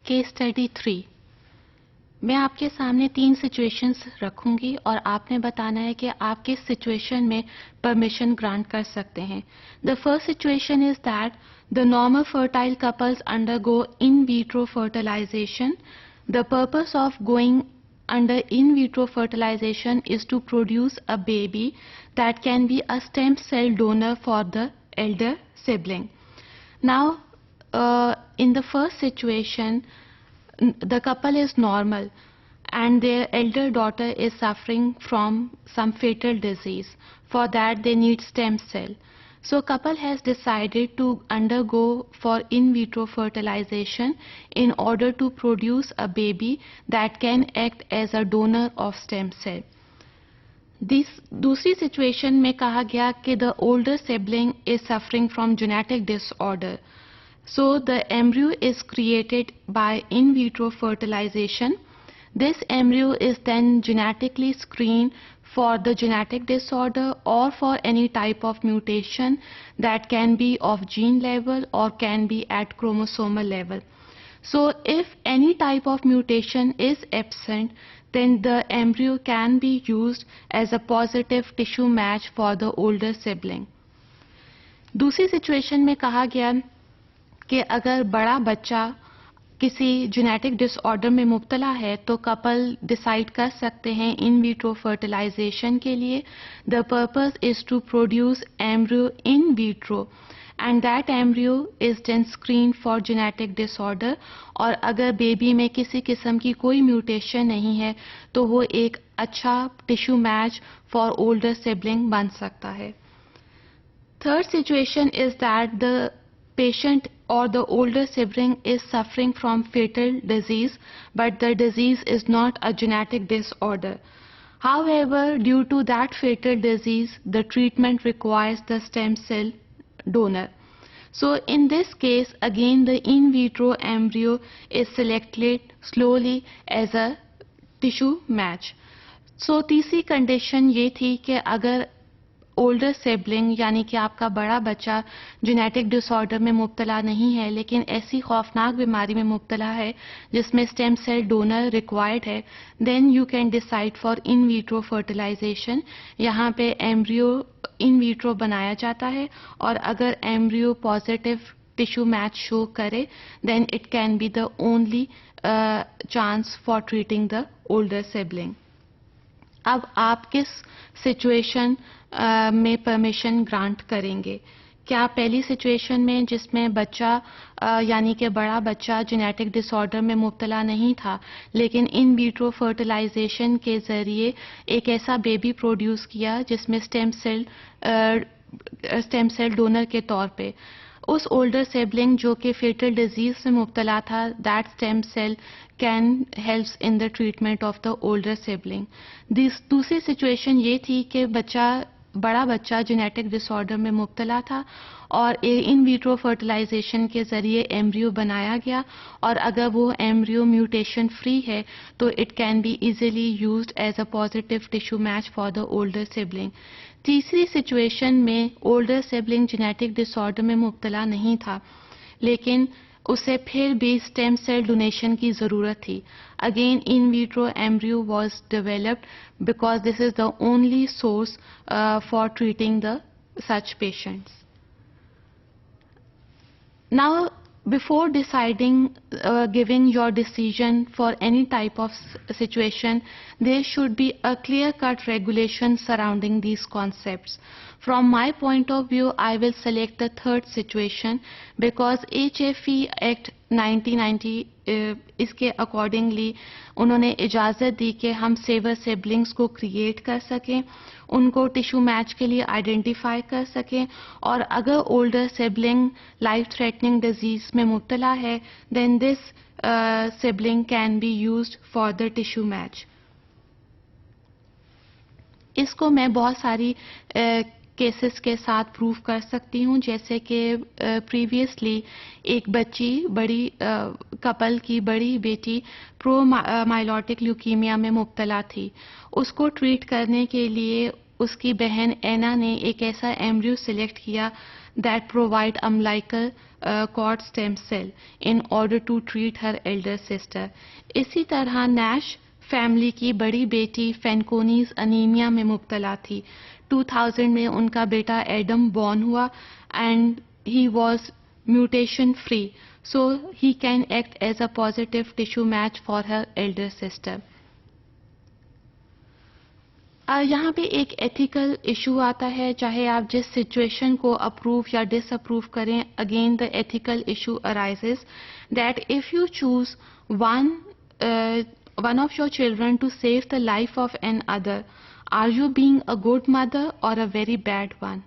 Case study 3। मैं आपके सामने 3 सिचुएशंस रखूंगी और आपने बताना है कि आप किस सिचुएशन में परमिशन ग्रांट कर सकते हैं। The first situation is that the normal fertile couples undergo in vitro fertilisation. The purpose of going under in vitro fertilization is to produce a baby that can be a stem cell donor for the elder sibling. Now, in the first situation, the couple is normal and their elder daughter is suffering from some fatal disease. For that, they need stem cell. So couple has decided to undergo for in vitro fertilization in order to produce a baby that can act as a donor of stem cell. दूसरी situation में कहा गया कि the older sibling is suffering from genetic disorder. So the embryo is created by in vitro fertilization. This embryo is then genetically screened for the genetic disorder or for any type of mutation that can be of gene level or can be at chromosomal level. So if any type of mutation is absent, then the embryo can be used as a positive tissue match for the older sibling. दूसरी situation में कहा गया कि अगर बड़ा बच्चा किसी genetic disorder में मुब्तला है तो कपल डिसाइड कर सकते हैं इन विट्रो फर्टिलाइजेशन के लिए। The purpose is to produce embryo in vitro and that embryo is then screen for genetic disorder. और अगर बेबी में किसी किस्म की कोई म्यूटेशन नहीं है तो वो एक अच्छा tissue match for older sibling बन सकता है। Third situation is that the patient or the older sibling is suffering from fatal disease, but the disease is not a genetic disorder. However, due to that fatal disease, the treatment requires the stem cell donor. So in this case, again the in vitro embryo is selected slowly as a tissue match. So तीसरी condition ये थी कि अगर older sibling यानी कि आपका बड़ा बच्चा जेनेटिक डिसऑर्डर में मुब्तला नहीं है लेकिन ऐसी खौफनाक बीमारी में मुब्तला है जिसमें स्टेम सेल डोनर रिक्वायर्ड है, then you can decide for in vitro fertilization. यहाँ पे एम्ब्रियो इन विट्रो बनाया जाता है और अगर embryo positive tissue match show करे then it can be the only chance for treating the older sibling. अब आप किस सिचुएशन में परमिशन ग्रांट करेंगे? क्या पहली सिचुएशन में जिसमें बच्चा यानी कि बड़ा बच्चा जेनेटिक डिसऑर्डर में मुब्तला नहीं था लेकिन इन विट्रो फर्टिलाइजेशन के ज़रिए एक ऐसा बेबी प्रोड्यूस किया जिसमें स्टेम सेल डोनर के तौर पे उस ओल्डर सिबलिंग जो कि फेटल डिजीज से मुब्तला था, that stem cell can helps in the treatment of the older sibling. दूसरी सिचुएशन ये थी कि बड़ा बच्चा जेनेटिक डिसऑर्डर में मुब्तला था और इन विट्रो फर्टिलाइजेशन के ज़रिए एम्ब्रियो बनाया गया और अगर वो एम्ब्रियो म्यूटेशन फ्री है तो it can be easily used as a positive tissue match for the older sibling. तीसरी सिचुएशन में ओल्डर सिबलिंग जेनेटिक डिसऑर्डर में मुब्तला नहीं था लेकिन उसे फिर भी स्टेम सेल डोनेशन की ज़रूरत थी। Again in vitro embryo was developed because this is the only source for treating the such patients. Now, before deciding, giving your decision for any type of situation, there should be a clear-cut regulation surrounding these concepts. From my point of view, I will select the third situation because HFE Act 1990 इसके accordingly उन्होंने इजाज़त दी कि हम saver siblings को create कर सकें, उनको tissue match के लिए आइडेंटिफाई कर सकें और अगर older sibling life threatening disease में मुब्तला है then this sibling can be used for the tissue match. इसको मैं बहुत सारी केसेस के साथ प्रूव कर सकती हूँ, जैसे कि प्रीवियसली एक बच्ची बड़ी कपल की बड़ी बेटी प्रो माइलोटिक ल्यूकीमिया में मुब्तला थी। उसको ट्रीट करने के लिए उसकी बहन एना ने एक ऐसा एम्ब्रियो सिलेक्ट किया that provide umbilical cord stem cell in order to treat her elder sister. इसी तरह नैश फैमिली की बड़ी बेटी फैनकोनीज अनीमिया में मुब्तला थी. 2000 में उनका बेटा एडम बॉर्न हुआ and he was mutation free, so he can act as a positive tissue match for her elder sister. यहाँ पे एक एथिकल इशू आता है, चाहे आप जिस सिचुएशन को अप्रूव या डिसअप्रूव करें. Again the ethical issue arises that if you choose one of your children to save the life of an other, are you being a good mother or a very bad one?